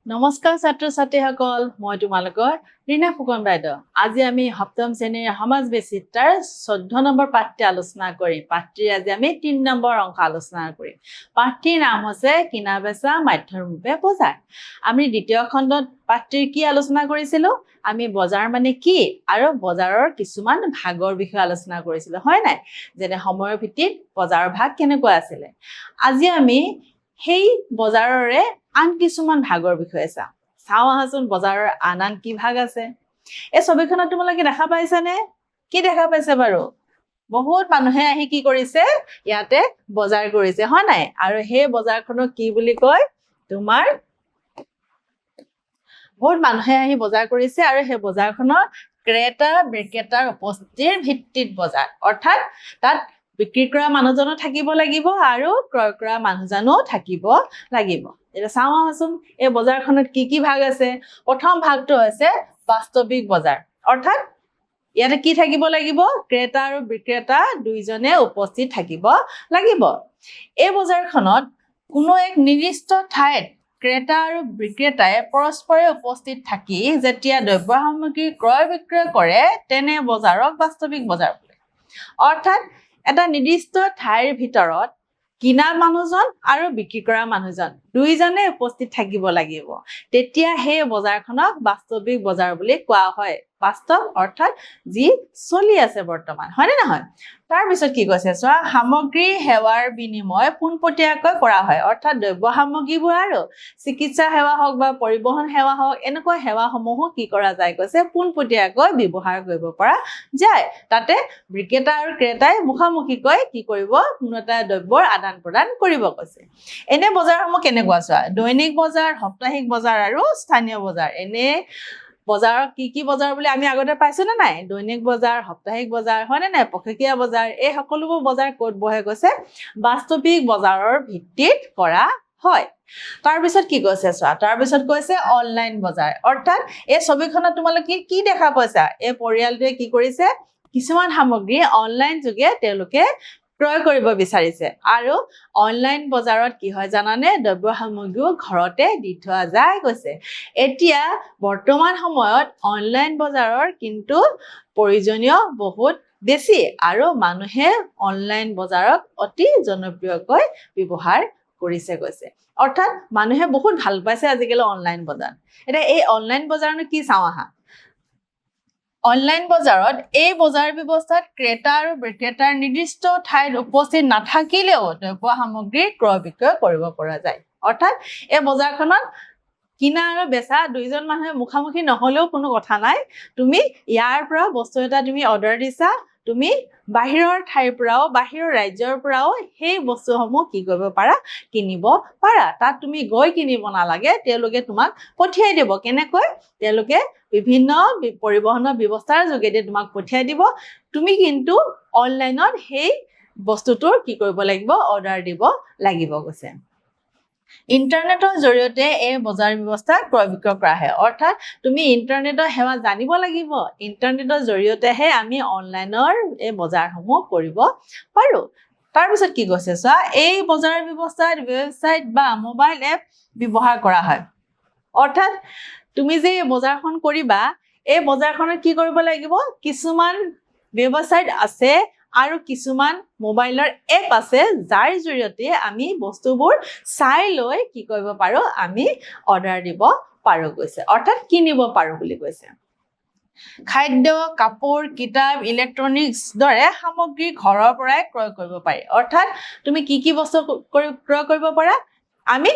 নমস্কাৰ ছাত্ৰ ছাত্ৰীসকল, মই তোমালোকৰ ৰীনা ফুকন বাইদেউ। আজি আমি সপ্তম শ্ৰেণীৰ সমাজ বিচিত্ৰাৰ 14 নম্বৰ পাঠটি আলোচনা কৰিম। পাঠটিৰ আজি আমি 3 নম্বৰ অংশ আলোচনা কৰিম। পাঠটিৰ নাম হৈছে কিনা বেচা মাধ্যমৰূপে বজাৰ। আমি দ্বিতীয় খণ্ডত পাঠটিৰ কি আলোচনা কৰিছিলোঁ? আমি বজাৰ মানে কি আৰু বজাৰৰ কিছুমান ভাগৰ বিষয়ে আলোচনা কৰিছিলোঁ, হয় নাই? যেনে সময়ৰ ভিত্তিত বজাৰৰ ভাগ কেনেকুৱা আছিলে। আজি আমি সেই বজাৰৰে আন কিছুমান ভাগৰ বিষয়ে চাওঁ আহাচোন বজাৰৰ আন কি ভাগ আছে। এই ছবিখনত তোমালোকে দেখা পাইছানে? কি দেখা পাইছে বাৰু? বহুত মানুহে আহি কি কৰিছে? ইয়াতে বজাৰ কৰিছে, হয় নাই? আৰু সেই বজাৰখনক কি বুলি কয়? তোমাৰ বহুত মানুহে আহি বজাৰ কৰিছে আৰু সেই বজাৰখনৰ ক্ৰেতা বিক্ৰেতাৰ উপস্থিতিৰ ভিত্তিত বজাৰ। অৰ্থাৎ তাত বিক্ৰী কৰা মানুহজনো থাকিব লাগিব আৰু ক্ৰয় কৰা মানুহজনো থাকিব লাগিব। এতিয়া চাওঁ আহাচোন এই বজাৰখনত কি ভাগ আছে। প্ৰথম ভাগটো হৈছে বাস্তৱিক বজাৰ। অৰ্থাৎ ইয়াতে কি থাকিব লাগিব? ক্ৰেতা আৰু বিক্ৰেতা দুইজনে উপস্থিত থাকিব লাগিব। এই বজাৰখনত কোনো এক নিৰ্দিষ্ট ঠাইত ক্ৰেতা আৰু বিক্ৰেতাই পৰস্পৰে উপস্থিত থাকি যেতিয়া দ্ৰব্য সামগ্ৰী ক্ৰয় বিক্ৰয় কৰে তেনে বজাৰক বাস্তৱিক বজাৰ বোলে। অৰ্থাৎ এটা নিৰ্দিষ্ট ঠাইৰ ভিতৰত কিনা মানুহজন আৰু বিক্ৰী কৰা মানুহজন দুইজনে উপস্থিত থাকিব লাগিব। তেতিয়া সেই বজাৰখনক বাস্তৱিক বজাৰ বুলি কোৱা হয়। বাস্তৱ অৰ্থাৎ যি চলি আছে বৰ্তমান, হয়নে নহয়? তাৰপিছত কি কৈছে চোৱা, সামগ্ৰী সেৱাৰ বিনিময় পোনপটীয়াকৈ কৰা হয়। অৰ্থাৎ দ্ৰব্য সামগ্ৰীবোৰ আৰু চিকিৎসা সেৱা হওক বা পৰিবহণ সেৱা হওক, এনেকুৱা সেৱাসমূহো কি কৰা যায় কৈছে পোনপটীয়াকৈ ব্যৱহাৰ কৰিব পৰা যায়। তাতে বিক্ৰেতা আৰু ক্ৰেতাই মুখামুখিকৈ কি কৰিব? কোনো এটা দ্ৰব্যৰ আদান প্ৰদান কৰিব কৈছে। এনে বজাৰসমূহ কেনেকুৱা চোৱা, দৈনিক বজাৰ, সাপ্তাহিক বজাৰ আৰু স্থানীয় বজাৰ। এনে বজাৰত কি বজাৰ বুলি আমি আগতে পাইছো নে নাই? দৈনিক বজাৰ, সাপ্তাহিক বজাৰ, হয় নে নাই? পষেকীয়া বজাৰ, এই সকলোবোৰ বজাৰ ক'ত বহে কৈছে? বাস্তৱিক বজাৰৰ ভিত্তিত কৰা হয়। তাৰপিছত কি কৈছে চোৱা, তাৰপিছত কৈছে অনলাইন বজাৰ। অৰ্থাৎ এই ছবিখনত তোমালোকে কি দেখা পাইছা? এই পৰিয়ালটোৱে কি কৰিছে? কিছুমান সামগ্ৰী অনলাইন যোগে তেওঁলোকে ক্ৰয় কৰিব বিচাৰিছে আৰু অনলাইন বজাৰত কি হয় জানানে? দ্ৰব্য সামগ্ৰীও ঘৰতে দি থোৱা যায় কৈছে। এতিয়া বৰ্তমান সময়ত অনলাইন বজাৰৰ কিন্তু প্ৰয়োজনীয় বহুত বেছি আৰু মানুহে অনলাইন বজাৰক অতি জনপ্ৰিয়কৈ ব্যৱহাৰ কৰিছে কৈছে। অৰ্থাৎ মানুহে বহুত ভাল পাইছে আজিকালি অনলাইন বজাৰ। এতিয়া এই অনলাইন বজাৰনো কি চাওঁ আহা। অনলাইন বজাৰত এই বজাৰ ব্যৱস্থাত ক্ৰেতা আৰু বিক্ৰেতাৰ নিৰ্দিষ্ট ঠাইত উপস্থিত নাথাকিলেও দ্ৰব্য সামগ্ৰী ক্ৰয় বিক্ৰয় কৰিব পৰা যায়। অৰ্থাৎ এই বজাৰখনত কিনা আৰু বেচা দুইজন মানুহে মুখামুখি নহলেও কোনো কথা নাই। তুমি ইয়াৰ পৰা বস্তু এটা তুমি অৰ্ডাৰ দিছা, তুমি বাহিৰৰ ঠাইৰ পৰাও বাহিৰৰ ৰাজ্যৰ পৰাও সেই বস্তুসমূহ কি কৰিব পাৰা? কিনিব পাৰা। তাত তুমি গৈ কিনিব নালাগে, তেওঁলোকে তোমাক পঠিয়াই দিব। কেনেকৈ? তেওঁলোকে বিভিন্ন পৰিবহণৰ ব্যৱস্থাৰ যোগেদি তোমাক পঠিয়াই দিব। তুমি কিন্তু অনলাইনত সেই বস্তুটোৰ কি কৰিব লাগিব? অৰ্ডাৰ দিব লাগিব কৈছে। ইণ্টাৰনেটৰ জৰিয়তে এই বজাৰ ব্যৱস্থা ক্ৰয় বিক্ৰয় কৰা হয়। অৰ্থাৎ তুমি ইণ্টাৰনেটৰ সেৱা জানিব লাগিব। ইণ্টাৰনেটৰ জৰিয়তেহে আমি অনলাইনৰ এই বজাৰসমূহ কৰিব পাৰোঁ। তাৰপিছত কি কৈছে চোৱা, এই বজাৰ ব্যৱস্থাত ৱেবছাইট বা মোবাইল এপ ব্যৱহাৰ কৰা হয়। অৰ্থাৎ তুমি যে এই বজাৰখন কৰিবা, এই বজাৰখনত কি কৰিব লাগিব? কিছুমান ৱেবছাইট আছে আৰু কিছুমান মোবাইলৰ এপ আছে যাৰ জৰিয়তে আমি বস্তুবোৰ চাই লৈ কি কৰিব পাৰোঁ? আমি অৰ্ডাৰ দিব পাৰোঁ কৈছে। অৰ্থাৎ কিনিব পাৰোঁ বুলি কৈছে। খাদ্য, কাপোৰ, কিতাপ, ইলেক্ট্ৰনিক্স দৰে সামগ্ৰী ঘৰৰ পৰাই ক্ৰয় কৰিব পাৰি। অৰ্থাৎ তুমি কি বস্তু ক্ৰয় কৰিব পাৰা? আমি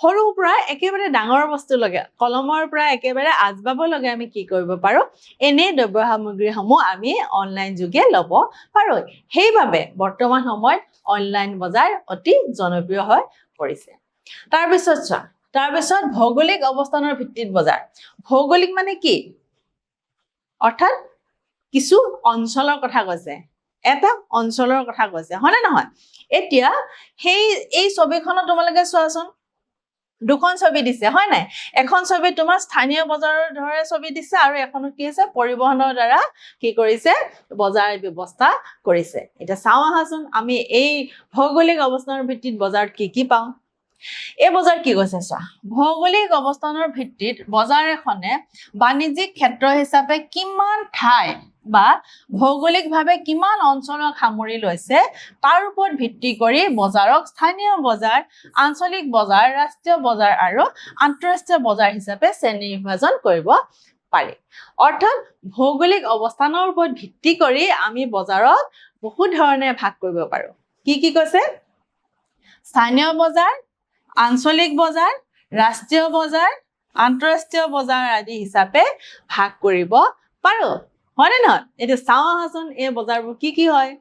সৰুৰ পৰা একেবাৰে ডাঙৰ বস্তু লগে, কলমৰ পৰা একেবাৰে আচবাবৰ লগে আমি কি কৰিব পাৰোঁ? এনে দ্ৰব্য সামগ্ৰীসমূহ আমি অনলাইন যোগে ল'ব পাৰোঁ। সেইবাবে বৰ্তমান সময়ত অনলাইন বজাৰ অতি জনপ্ৰিয় হৈ পৰিছে। তাৰপিছত চোৱা, তাৰপিছত ভৌগোলিক অৱস্থানৰ ভিত্তিত বজাৰ। ভৌগোলিক মানে কি? অৰ্থাৎ কিছু অঞ্চলৰ কথা কৈছে, এটা অঞ্চলৰ কথা কৈছে, হয়নে নহয়? এতিয়া এই ছবিখনত তোমালোকে চোৱাচোন, দুখন ছবি দিছে, হয় নাই? এখন ছবি তোমাৰ স্থানীয় বজাৰৰ দৰে ছবি দিছে আৰু এখনত কি হৈছে? পৰিবহণৰ দ্বাৰা কি কৰিছে? বজাৰ ব্যৱস্থা কৰিছে। এতিয়া চাওঁ আহাচোন আমি এই ভৌগোলিক অৱস্থানৰ ভিত্তিত বজাৰত কি পাওঁ। এই বজাৰ কি কৈছে চোৱা, ভৌগোলিক অৱস্থানৰ ভিত্তিত বজাৰ এখনে বাণিজ্যিক ক্ষেত্ৰ হিচাপে কিমান ঠাই বা ভৌগোলিকভাৱে কিমান অঞ্চলক সামৰি লৈছে তাৰ ওপৰত ভিত্তি কৰি বজাৰক স্থানীয় বজাৰ, আঞ্চলিক বজাৰ, ৰাষ্ট্ৰীয় বজাৰ আৰু আন্তঃৰাষ্ট্ৰীয় বজাৰ হিচাপে শ্ৰেণী বিভাজন কৰিব পাৰি। অৰ্থাৎ ভৌগোলিক অৱস্থানৰ ওপৰত ভিত্তি কৰি আমি বজাৰক বহু ধৰণে ভাগ কৰিব পাৰো। কি কি কৈছে? স্থানীয় বজাৰ, আঞ্চলিক বজাৰ, ৰাষ্ট্ৰীয় বজাৰ, আন্তঃৰাষ্ট্ৰীয় বজাৰ আদি হিচাপে ভাগ কৰিব পাৰো, হয়নে নহয়? এতিয়া চাওঁ আহাচোন এই বজাৰবোৰ কি কি হয়।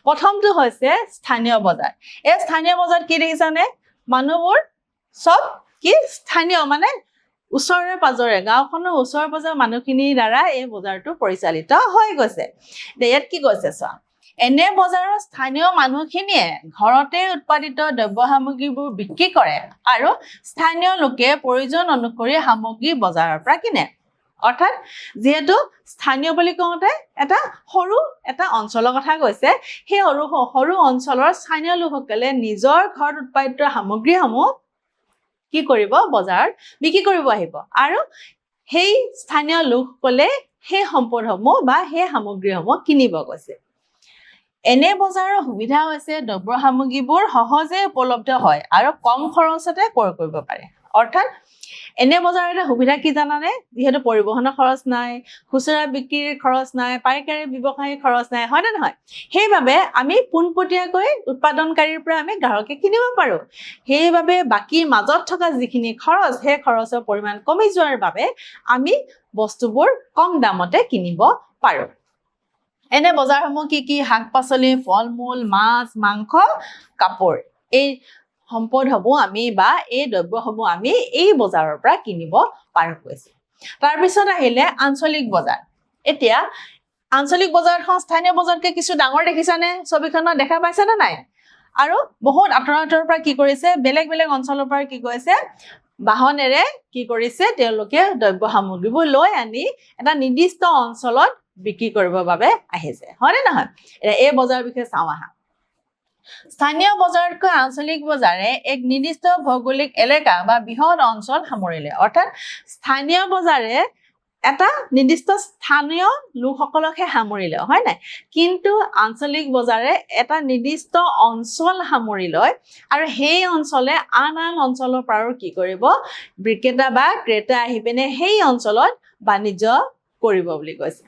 প্ৰথমটো হৈছে স্থানীয় বজাৰ। এই স্থানীয় বজাৰত কি দেখিছানে? মানুহবোৰ চব কি স্থানীয়, মানে ওচৰে পাজৰে গাঁওখনৰ ওচৰে পাজৰে মানুহখিনিৰ দ্বাৰা এই বজাৰটো পৰিচালিত হৈ গৈছে। ইয়াত কি কৈছে চোৱা, এনে বজাৰৰ স্থানীয় মানুহখিনিয়ে ঘৰতে উৎপাদিত দ্ৰব্য সামগ্ৰীবোৰ বিক্ৰী কৰে আৰু স্থানীয় লোকে প্ৰয়োজন অনুসৰি সামগ্ৰী বজাৰৰ পৰা কিনে। অৰ্থাৎ যিহেতু স্থানীয় বুলি কওঁতে সৰু এটা অঞ্চলৰ কথা কৈছে, সেই সৰু অঞ্চলৰ স্থানীয় লোকসকলে নিজৰ ঘৰত উৎপাদিত সামগ্ৰীসমূহ কি কৰিব? বজাৰত বিক্ৰী কৰিব আহিব আৰু সেই স্থানীয় লোকসকলে সেই সম্পদসমূহ বা সেই সামগ্ৰীসমূহ কিনিব গৈছে। এনে বজাৰৰ সুবিধা হৈছে দ্ৰব্য সামগ্ৰীবোৰ সহজে উপলব্ধ হয় আৰু কম খৰচতে ক্ৰয় কৰিব পাৰে। অৰ্থাৎ এনে বজাৰৰ এটা সুবিধা কি জানানে? যিহেতু পৰিবহণৰ খৰচ নাই, খুচুৰা বিক্ৰীৰ খৰচ নাই, পাইকাৰী ব্যৱসায়ীৰ খৰচ নাই, হয়নে নহয়? সেইবাবে আমি পোনপটীয়াকৈ উৎপাদনকাৰীৰ পৰা আমি গ্ৰাহকে কিনিব পাৰোঁ। সেইবাবে বাকী মাজত থকা যিখিনি খৰচ, সেই খৰচৰ পৰিমাণ কমি যোৱাৰ বাবে আমি বস্তুবোৰ কম দামতে কিনিব পাৰোঁ। এনে বজাৰসমূহ কি কি? শাক পাচলি, ফল মূল, মাছ, মাংস, কাপোৰ, এই সম্পদসমূহ আমি বা এই দ্ৰব্যসমূহ আমি এই বজাৰৰ পৰা কিনিব পাৰোঁ কৈছে। তাৰপিছত আহিলে আঞ্চলিক বজাৰ। এতিয়া আঞ্চলিক বজাৰখন স্থানীয় বজাৰতকৈ কিছু ডাঙৰ দেখিছানে? ছবিখনত দেখা পাইছানে নাই? আৰু বহুত আঁতৰ পৰা কি কৰিছে? বেলেগ বেলেগ অঞ্চলৰ পৰা কি কৰিছে? বাহনেৰে কি কৰিছে? তেওঁলোকে দ্ৰব্য সামগ্ৰীবোৰ লৈ আনি এটা নিৰ্দিষ্ট অঞ্চলত বিক্ৰী কৰিবৰ বাবে আহিছে, হয়নে নহয়? এই বজাৰৰ বিষয়ে চাওঁ আহা। স্থানীয় বজাৰতকৈ আঞ্চলিক বজাৰে এক নিৰ্দিষ্ট ভৌগোলিক এলেকা বা বৃহৎ অঞ্চল সামৰি লয়। অৰ্থাৎ স্থানীয় বজাৰে এটা নিৰ্দিষ্ট স্থানীয় লোকসকলকহে সামৰি লয়, হয় নাই? কিন্তু আঞ্চলিক বজাৰে এটা নিৰ্দিষ্ট অঞ্চল সামৰি লয় আৰু সেই অঞ্চলে আন অঞ্চলৰ পৰাও কি কৰিব? বিক্ৰেতা বা ক্ৰেতা আহি পিনে সেই অঞ্চলত বাণিজ্য কৰিব বুলি কৈছে।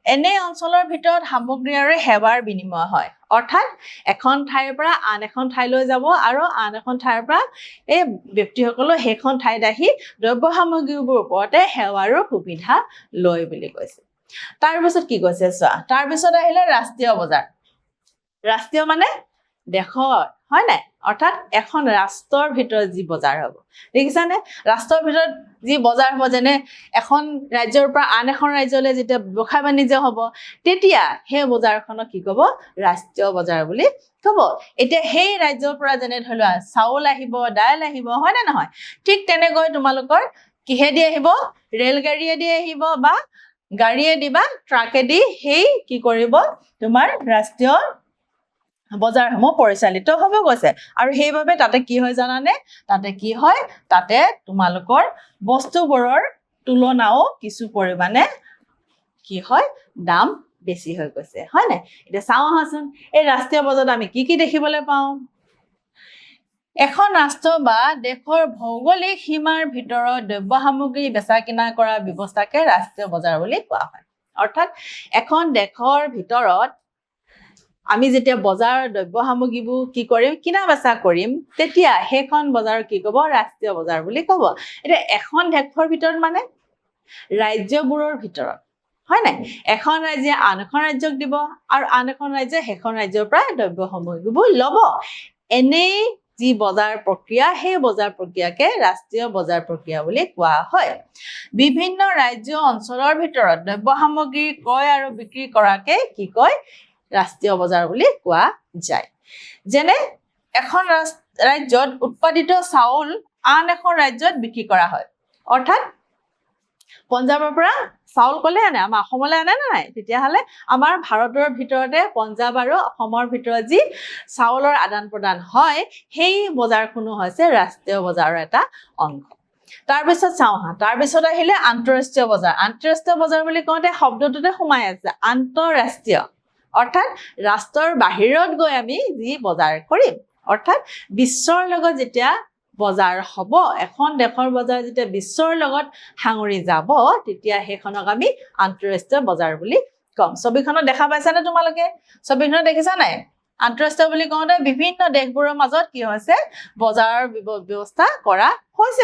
এনে অঞ্চলৰ ভিতৰত সামগ্ৰী আৰু সেৱাৰ বিনিময় হয়। অৰ্থাৎ এখন ঠাইৰ পৰা আন এখন ঠাইলৈ যাব আৰু আন এখন ঠাইৰ পৰা এই ব্যক্তিসকলে সেইখন ঠাইত আহি দ্ৰব্য সামগ্ৰীবোৰ ওপৰতে সেৱাৰো সুবিধা লয় বুলি কৈছে। তাৰপিছত কি কৈছে চোৱা, তাৰপিছত আহিলে ৰাষ্ট্ৰীয় বজাৰ। ৰাষ্ট্ৰীয় মানে দেশৰ, হয় নাই? অৰ্থাৎ এখন ৰাষ্ট্ৰৰ ভিতৰত যি বজাৰ হ'ব, দেখিছানে? ৰাষ্ট্ৰৰ ভিতৰত যি বজাৰ হ'ব, যেনে এখন ৰাজ্যৰ পৰা আন এখন ৰাজ্যলৈ যেতিয়া ব্যৱসায় বাণিজ্য হ'ব, তেতিয়া সেই বজাৰখনক কি ক'ব? ৰাষ্ট্ৰীয় বজাৰ বুলি ক'ব। এতিয়া সেই ৰাজ্যৰ পৰা যেনে ধৰি লোৱা চাউল আহিব, দাইল আহিব, হয়নে নহয়? ঠিক তেনেকৈ তোমালোকৰ কিহেদি আহিব? ৰেলগাড়ীয়েদি আহিব বা গাড়ীয়েদি বা ট্ৰাকেদি সেই কি কৰিব? তোমাৰ ৰাষ্ট্ৰীয় বজাৰসমূহ পৰিচালিত হ'ব গৈছে। আৰু সেইবাবে তাতে কি হয় জানানে? তাতে কি হয়? তাতে তোমালোকৰ বস্তুবোৰৰ তুলনাও কিছু পৰিমাণে কি হয়? দাম বেছি হৈ গৈছে, হয় নাই? এতিয়া চাওঁ আহাচোন এই ৰাষ্ট্ৰীয় বজাৰত আমি কি কি দেখিবলৈ পাওঁ। এখন ৰাষ্ট্ৰ বা দেশৰ ভৌগোলিক সীমাৰ ভিতৰত দ্ৰব্য সামগ্ৰী বেচা কিনা কৰা ব্যৱস্থাকে ৰাষ্ট্ৰীয় বজাৰ বুলি কোৱা হয়। অৰ্থাৎ এখন দেশৰ ভিতৰত আমি যেতিয়া বজাৰৰ দ্ৰব্য সামগ্ৰীবোৰ কি কৰিম? কিনা বেচা কৰিম, তেতিয়া সেইখন বজাৰক কি ক'ব? ৰাষ্ট্ৰীয় বজাৰ বুলি ক'ব। এতিয়া এখন দেশৰ ভিতৰত মানে ৰাজ্যবোৰৰ ভিতৰত, হয় নাই? এখন ৰাজ্যে আন এখন ৰাজ্যক দিব আৰু আন এখন ৰাজ্যে সেইখন ৰাজ্যৰ পৰা দ্ৰব্য সামগ্ৰীবোৰ ল'ব। এনেই যি বজাৰ প্ৰক্ৰিয়া, সেই বজাৰ প্ৰক্ৰিয়াকে ৰাষ্ট্ৰীয় বজাৰ প্ৰক্ৰিয়া বুলি কোৱা হয়। বিভিন্ন ৰাজ্য অঞ্চলৰ ভিতৰত দ্ৰব্য সামগ্ৰী ক্ৰয় আৰু বিক্ৰী কৰাকে কি কয়? ৰাষ্ট্ৰীয় বজাৰ বুলি কোৱা যায়। যেনে এখন ৰাজ্যত উৎপাদিত চাউল আন এখন ৰাজ্যত বিক্ৰী কৰা হয়। অৰ্থাৎ পঞ্জাৱৰ পৰা চাউল ক'লে আনে, আমাৰ অসমলৈ আনে নে নাই? তেতিয়াহ'লে আমাৰ ভাৰতৰ ভিতৰতে পঞ্জাৱ আৰু অসমৰ ভিতৰত যি চাউলৰ আদান প্ৰদান হয়, সেই বজাৰখনো হৈছে ৰাষ্ট্ৰীয় বজাৰৰ এটা অংশ। তাৰপিছত চাওঁ হা, তাৰপিছত আহিলে আন্তঃৰাষ্ট্ৰীয় বজাৰ। আন্তঃৰাষ্ট্ৰীয় বজাৰ বুলি কওঁতে শব্দটোতে সোমাই আছে আন্তঃৰাষ্ট্ৰীয়, অৰ্থাৎ ৰাষ্ট্ৰৰ বাহিৰত গৈ আমি যি বজাৰ কৰিম, অৰ্থাৎ বিশ্বৰ লগত যেতিয়া বজাৰ হ'ব, এখন দেশৰ বজাৰ যেতিয়া বিশ্বৰ লগত সাঙুৰি যাব, তেতিয়া সেইখনক আমি আন্তঃৰাষ্ট্ৰীয় বজাৰ বুলি কম। ছবিখনত দেখা পাইছানে তোমালোকে? ছবিখনত দেখিছা নাই? আন্তঃৰাষ্ট্ৰীয় বুলি কওঁতে বিভিন্ন দেশবোৰৰ মাজত কি হৈছে, বজাৰৰ ব্যৱস্থা কৰা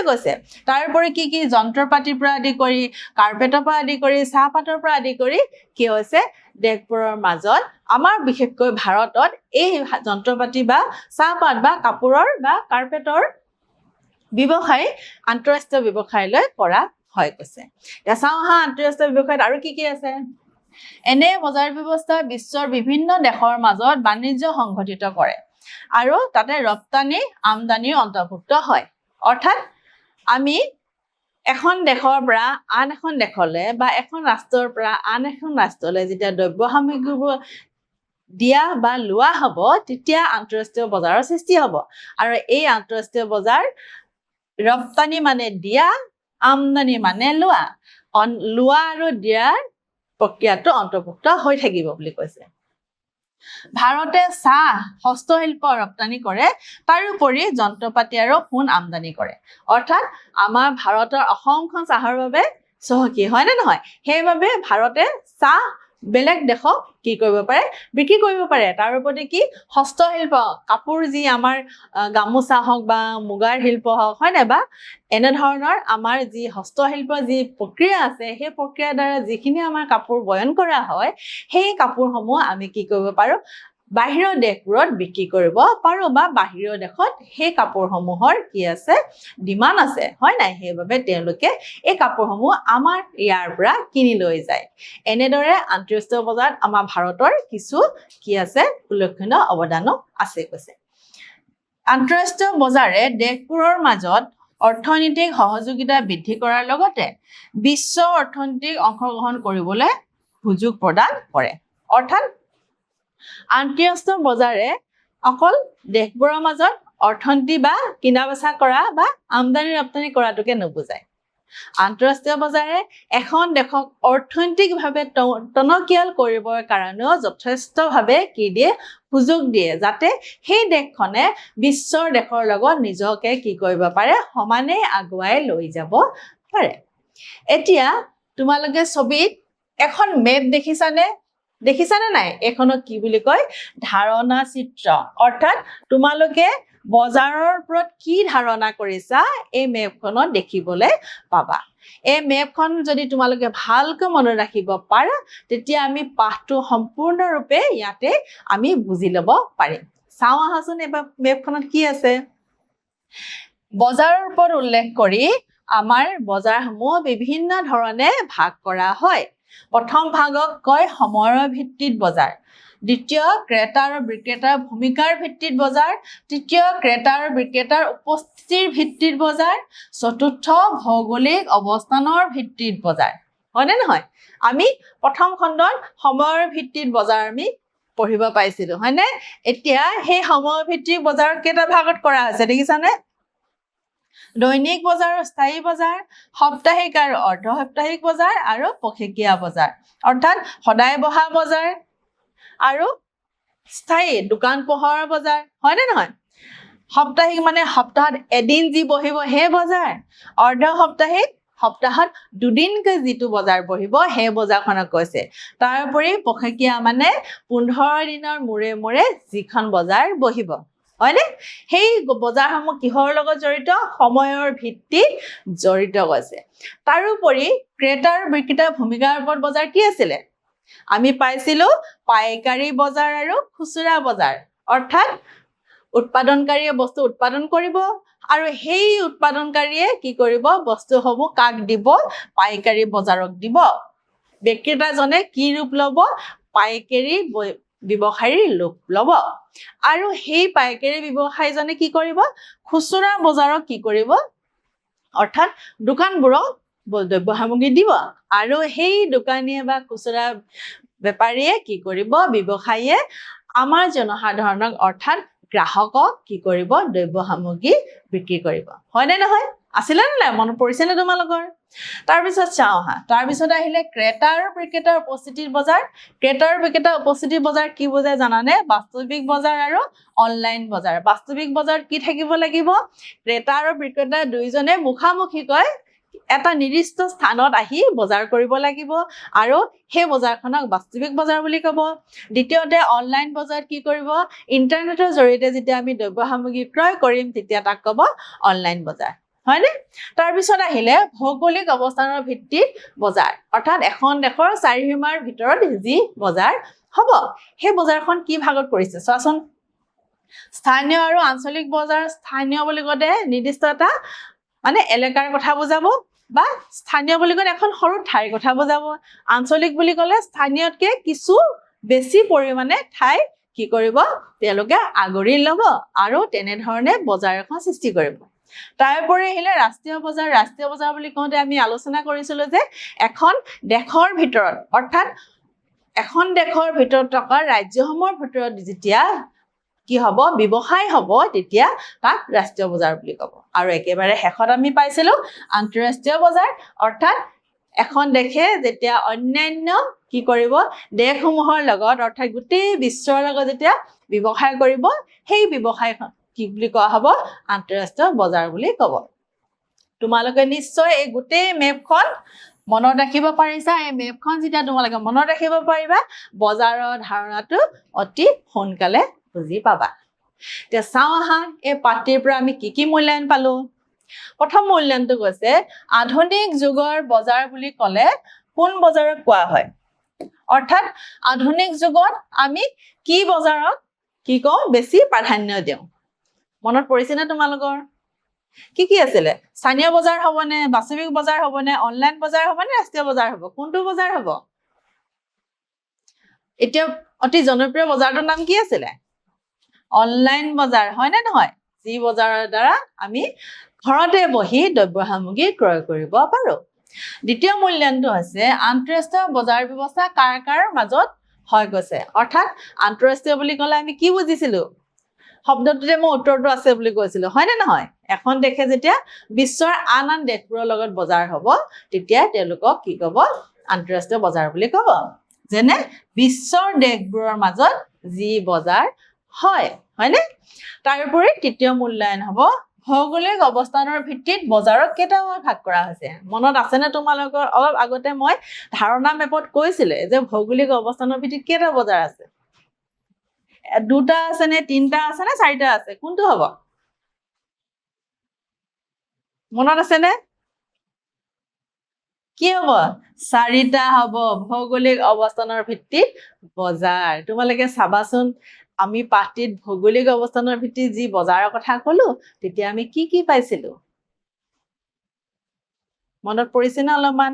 গৈছে। তাৰোপৰি কি কি যন্ত্ৰ পাতিৰ পৰা আদি কৰি, কাৰ্পেটৰ পৰা আদি কৰি, চাহপাতৰ পৰা আদি কৰি কি হৈছে, দেশবোৰৰ মাজত আমাৰ বিশেষকৈ ভাৰতত এই যন্ত্ৰ পাতি বা চাহপাত বা কাপোৰৰ বা কাৰ্পেটৰ ব্যৱসায় আন্তঃৰাষ্ট্ৰীয় ব্যৱসায়লৈ কৰা হৈ গৈছে। এতিয়া চাওঁ হা, আন্তঃৰাষ্ট্ৰীয় ব্যৱসায়ত আৰু কি কি আছে। এনে বজাৰ ব্যৱস্থা বিশ্বৰ বিভিন্ন দেশৰ মাজত বাণিজ্য সংঘটিত কৰে আৰু তাতে ৰপ্তানি আমদানিৰ অন্তৰ্ভুক্ত হয়। অৰ্থাৎ আমি এখন দেশৰ পৰা আন এখন দেশলৈ বা এখন ৰাষ্ট্ৰৰ পৰা আন এখন ৰাষ্ট্ৰলৈ যেতিয়া দ্ৰব্য সামগ্ৰীবোৰ দিয়া বা লোৱা হ'ব, তেতিয়া আন্তঃৰাষ্ট্ৰীয় বজাৰৰ সৃষ্টি হ'ব। আৰু এই আন্তঃৰাষ্ট্ৰীয় বজাৰ ৰপ্তানি মানে দিয়া, আমদানি মানে লোৱা, লোৱা আৰু দিয়াৰ প্ৰক্ৰিয়াটো অন্তৰ্ভুক্ত হৈ থাকিব বুলি কৈছে। ভাৰতে চাহ, হস্তশিল্প ৰপ্তানি কৰে, তাৰোপৰি যন্ত্ৰপাতি আৰু সোণ আমদানি কৰে। অৰ্থাৎ আমাৰ ভাৰতৰ অসমখন চাহৰ বাবে চহকী, হয়নে নহয়? সেইবাবে ভাৰতে চাহ বেলেগ দেশক কি কৰিব পাৰে, বিক্ৰী কৰিব পাৰে। তাৰ ওপৰতে কি হস্তশিল্প, কাপোৰ যি আমাৰ গামোচা হওক বা মুগাৰ শিল্প হওক, হয় নাই, বা এনেধৰণৰ আমাৰ যি হস্তশিল্প যি প্ৰক্ৰিয়া আছে, সেই প্ৰক্ৰিয়াৰ দ্বাৰা যিখিনি আমাৰ কাপোৰ বয়ন কৰা হয়, সেই কাপোৰসমূহ আমি কি কৰিব পাৰোঁ, বাহিৰৰ দেশবোৰত বিক্ৰী কৰিব পাৰোঁ বা বাহিৰৰ দেশত সেই কাপোৰসমূহৰ কি আছে, ডিমাণ্ড আছে, হয় নাই? সেইবাবে তেওঁলোকে এই কাপোৰসমূহ আমাৰ ইয়াৰ পৰা কিনি লৈ যায়। এনেদৰে আন্তঃৰাষ্ট্ৰীয় বজাৰত আমাৰ ভাৰতৰ কিছু কি আছে, উল্লেখনীয় অৱদানো আছে কৈছে। আন্তঃৰাষ্ট্ৰীয় বজাৰে দেশবোৰৰ মাজত অৰ্থনৈতিক সহযোগিতা বৃদ্ধি কৰাৰ লগতে বিশ্ব অৰ্থনীতিক অংশগ্ৰহণ কৰিবলৈ সুযোগ প্ৰদান কৰে। অৰ্থাৎ আন্তঃৰাষ্ট্ৰীয় বজাৰে অকল দেশবোৰৰ মাজত অৰ্থনীতি বা কিনা বেচা কৰা বা আমদানি ৰপ্তানি কৰাটোকে নুবুজায়। আন্তঃৰাষ্ট্ৰীয় বজাৰে এখন দেশক অৰ্থনৈতিকভাৱে টনকিয়াল কৰিবৰ কাৰণেও যথেষ্টভাৱে কি দিয়ে, সুযোগ দিয়ে, যাতে সেই দেশখনে বিশ্বৰ দেশৰ লগত নিজকে কি কৰিব পাৰে, সমানে আগুৱাই লৈ যাব পাৰে। এতিয়া তোমালোকে ছবিত এখন মেপ দেখিছানে? দেখিছানে নাই? এইখনক কি বুলি কয়, ধাৰণা চিত্ৰ। অৰ্থাৎ তোমালোকে বজাৰৰ ওপৰত কি ধাৰণা কৰিছা, এই মেপখনত দেখিবলৈ পাবা। এই মেপখন যদি তোমালোকে ভালকৈ মনত ৰাখিব পাৰা, তেতিয়া আমি পাঠটো সম্পূৰ্ণৰূপে ইয়াতে আমি বুজি ল'ব পাৰিম। চাওঁ আহাচোন এবাৰ মেপখনত কি আছে। বজাৰৰ ওপৰত উল্লেখ কৰি আমাৰ বজাৰসমূহ বিভিন্ন ধৰণে ভাগ কৰা হয়। প্ৰথম ভাগক কয় সময়ৰ ভিত্তিত বজাৰ, দ্বিতীয় ক্ৰেতা আৰু বিক্ৰেতাৰ ভূমিকাৰ ভিত্তিত বজাৰ, তৃতীয় ক্ৰেতা আৰু বিক্ৰেতাৰ উপস্থিতিৰ ভিত্তিত বজাৰ, চতুৰ্থ ভৌগোলিক অৱস্থানৰ ভিত্তিত বজাৰ। হয়নে নহয়? আমি প্ৰথম খণ্ডত সময়ৰ ভিত্তিত বজাৰ আমি পঢ়িব পাইছিলো, হয়নে? এতিয়া সেই সময় ভিত্তিক বজাৰ কেইটা ভাগত কৰা হৈছে দেখিছানে? দৈনিক বজাৰ, স্থায়ী বজাৰ, সাপ্তাহিক আৰু অৰ্ধ সাপ্তাহিক বজাৰ আৰু পষেকীয়া বজাৰ। অৰ্থাৎ সদায় বহা বজাৰ আৰু স্থায়ী দোকান পোহাৰৰ বজাৰ, হয়নে নহয়? সাপ্তাহিক মানে সপ্তাহত এদিন যি বহিব সেই বজাৰ, অৰ্ধ সাপ্তাহিক সপ্তাহত দুদিনকৈ যিটো বজাৰ বহিব সেই বজাৰখনক কৈছে। তাৰোপৰি পষেকীয়া মানে 15 দিনৰ মূৰে মূৰে যিখন বজাৰ বহিব, হয়নে? সেই বজাৰসমূহ কিহৰ লগত জড়িত? সময়ৰ ভিত্তিত জড়িত কৈছে। তাৰোপৰি ক্ৰেতা আৰু বিক্ৰেতাৰ ভূমিকাৰ ওপৰত বজাৰ কি আছিলে? আমি পাইছিলো পাইকাৰী বজাৰ আৰু খুচুৰা বজাৰ। অৰ্থাৎ উৎপাদনকাৰীয়ে বস্তু উৎপাদন কৰিব আৰু সেই উৎপাদনকাৰীয়ে কি কৰিব? বস্তুসমূহ কাক দিব? পাইকাৰী বজাৰক দিব। বিক্ৰেতাজনে কি ৰূপ ল'ব? পাইকাৰী ব্যৱসায়ীৰ ৰূপ ল'ব। আৰু সেই পাইকাৰী ব্যৱসায়ীজনে কি কৰিব? খুচুৰা বজাৰক কি কৰিব? অৰ্থাৎ দোকানবোৰক দ্ৰব্য সামগ্ৰী দিব আৰু সেই দোকানীয়ে বা খুচুৰা বেপাৰীয়ে কি কৰিব ব্যৱসায়ীয়ে আমাৰ জনসাধাৰণক অৰ্থাৎ গ্ৰাহকক কি কৰিব দ্ৰব্য সামগ্ৰী বিক্ৰী কৰিব হয়নে নহয় আছিলে নে নাই মনত পৰিছে নে তোমালোকৰ তাৰপিছত চাওঁ হা তাৰপিছত আহিলে ক্ৰেতা আৰু বিক্ৰেতাৰ উপস্থিতিৰ বজাৰ ক্ৰেতা আৰু বিক্ৰেতাৰ উপস্থিতিৰ বজাৰ কি বুজায় জানানে বাস্তৱিক বজাৰ আৰু অনলাইন বজাৰ বাস্তৱিক বজাৰত কি থাকিব লাগিব ক্ৰেতা আৰু বিক্ৰেতা দুইজনে মুখামুখিকৈ এটা নিৰ্দিষ্ট স্থানত আহি বজাৰ কৰিব লাগিব আৰু সেই বজাৰখনক বাস্তৱিক বজাৰ বুলি ক'ব দ্বিতীয়তে অনলাইন বজাৰত কি কৰিব ইণ্টাৰনেটৰ জৰিয়তে যেতিয়া আমি দ্ৰব্য সামগ্ৰী ক্ৰয় কৰিম তেতিয়া তাক ক'ব অনলাইন বজাৰ হয়নে তাৰপিছত আহিলে ভৌগোলিক অৱস্থানৰ ভিত্তিত বজাৰ অৰ্থাৎ এখন দেশৰ চাৰিসীমাৰ ভিতৰত যি বজাৰ হ'ব সেই বজাৰখন কি ভাগত পৰিছে চোৱাচোন স্থানীয় আৰু আঞ্চলিক বজাৰ স্থানীয় বুলি ক'লে নিৰ্দিষ্ট এটা মানে এলেকাৰ কথা বুজাব বা স্থানীয় বুলি ক'লে এখন সৰু ঠাইৰ কথা বুজাব আঞ্চলিক বুলি ক'লে স্থানীয়তকৈ কিছু বেছি পৰিমাণে ঠাই কি কৰিব তেওঁলোকে আগুৰি ল'ব আৰু তেনেধৰণে বজাৰ এখন সৃষ্টি কৰিব তাৰোপৰি আহিলে ৰাষ্ট্ৰীয় বজাৰ বুলি কওঁতে আমি আলোচনা কৰিছিলোঁ যে এখন দেশৰ ভিতৰত অৰ্থাৎ এখন দেশৰ ভিতৰত থকা ৰাজ্যসমূহৰ ভিতৰত যেতিয়া কি হ'ব ব্যৱসায় হ'ব তেতিয়া তাক ৰাষ্ট্ৰীয় বজাৰ বুলি ক'ব আৰু একেবাৰে শেষত আমি পাইছিলোঁ আন্তঃৰাষ্ট্ৰীয় বজাৰ অৰ্থাৎ এখন দেশে যেতিয়া অন্যান্য কি কৰিব দেশসমূহৰ লগত অৰ্থাৎ গোটেই বিশ্বৰ লগত যেতিয়া ব্যৱসায় কৰিব সেই ব্যৱসায়খন কি বুলি কোৱা হ'ব আন্তঃৰাষ্ট্ৰীয় বজাৰ বুলি ক'ব তোমালোকে নিশ্চয় এই গোটেই মেপখন মনত ৰাখিব পাৰিছা এই মেপখন যেতিয়া তোমালোকে মনত ৰাখিব পাৰিবা বজাৰৰ ধাৰণাটো অতি সোনকালে বুজি পাবা এতিয়া চাওঁ আহা এই পাঠটিৰ পৰা আমি কি মূল্যায়ন পালো প্ৰথম মূল্যায়নটো কৈছে আধুনিক যুগৰ বজাৰ বুলি ক'লে কোন বজাৰক কোৱা হয় অৰ্থাৎ আধুনিক যুগত আমি কি বজাৰক কি কওঁ বেছি প্ৰাধান্য দিওঁ মনত পৰিছে নে তোমালোকৰ কি আছিলে স্থানীয় বজাৰ হ'বনে বাস্তৱিক বজাৰ হ'বনে অনলাইন বজাৰ হ'বনে ৰাষ্ট্ৰীয় বজাৰ হ'ব কোনটো বজাৰ হ'ব এতিয়া অতি জনপ্ৰিয় বজাৰটোৰ নাম কি আছিলে অনলাইন বজাৰ হয় নে নহয় যি বজাৰৰ দ্বাৰা আমি ঘৰতে বহি দ্ৰব্য সামগ্ৰী ক্ৰয় কৰিব পাৰোঁ দ্বিতীয় মূল্যায়নটো হৈছে আন্তঃৰাষ্ট্ৰীয় বজাৰ ব্যৱস্থা কাৰ মাজত হয় গৈছে অৰ্থাৎ আন্তঃৰাষ্ট্ৰীয় বুলি ক'লে আমি কি বুজিছিলোঁ শব্দটোতে মই উত্তৰটো আছে বুলি কৈছিলোঁ হয় নে নহয় এখন দেশে যেতিয়া বিশ্বৰ আন দেশবোৰৰ লগত বজাৰ হ'ব তেতিয়া তেওঁলোকক কি ক'ব আন্তঃৰাষ্ট্ৰীয় বজাৰ বুলি ক'ব যেনে বিশ্বৰ দেশবোৰৰ মাজত যি বজাৰ হয়নে তাৰোপৰি তৃতীয় মূল্যায়ন হ'ব ভৌগোলিক অৱস্থানৰ ভিত্তিত বজাৰক কেইটা ভাগ কৰা হৈছে মনত আছেনে তোমালোকৰ অলপ আগতে মই ধাৰণা মেপত কৈছিলে যে ভৌগোলিক অৱস্থানৰ ভিত্তিত কেইটা বজাৰ আছে দুটা আছে নে তিনিটা আছে নে চাৰিটা আছে কোনটো হ'ব মনত আছেনে কি হ'ব চাৰিটা হ'ব ভৌগোলিক অৱস্থানৰ ভিত্তিত বজাৰ তোমালোকে চাবাচোন আমি পাঠটিত ভৌগোলিক অৱস্থানৰ ভিত্তিত যি বজাৰৰ কথা ক'লো তেতিয়া আমি কি পাইছিলোঁ মনত পৰিছে নে অলপমান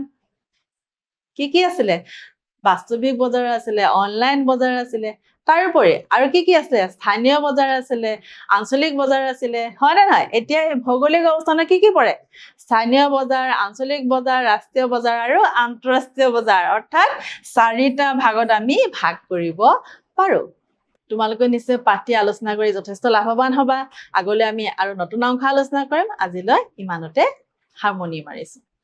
কি আছিলে বাস্তৱিক বজাৰ আছিলে অনলাইন বজাৰ আছিলে তাৰোপৰি আৰু কি আছিলে স্থানীয় বজাৰ আছিলে আঞ্চলিক বজাৰ আছিলে হয় নে নহয় এতিয়া ভৌগোলিক অৱস্থানত কি পৰে স্থানীয় বজাৰ আঞ্চলিক বজাৰ ৰাষ্ট্ৰীয় বজাৰ আৰু আন্তঃৰাষ্ট্ৰীয় বজাৰ অৰ্থাৎ চাৰিটা ভাগত আমি ভাগ কৰিব পাৰোঁ তোমালোকে নিশ্চয় পাঠটি আলোচনা কৰি যথেষ্ট লাভৱান হ'বা আগলৈ আমি আৰু নতুন অংশ আলোচনা কৰিম আজিলৈ ইমানতে সামৰণি মাৰিছোঁ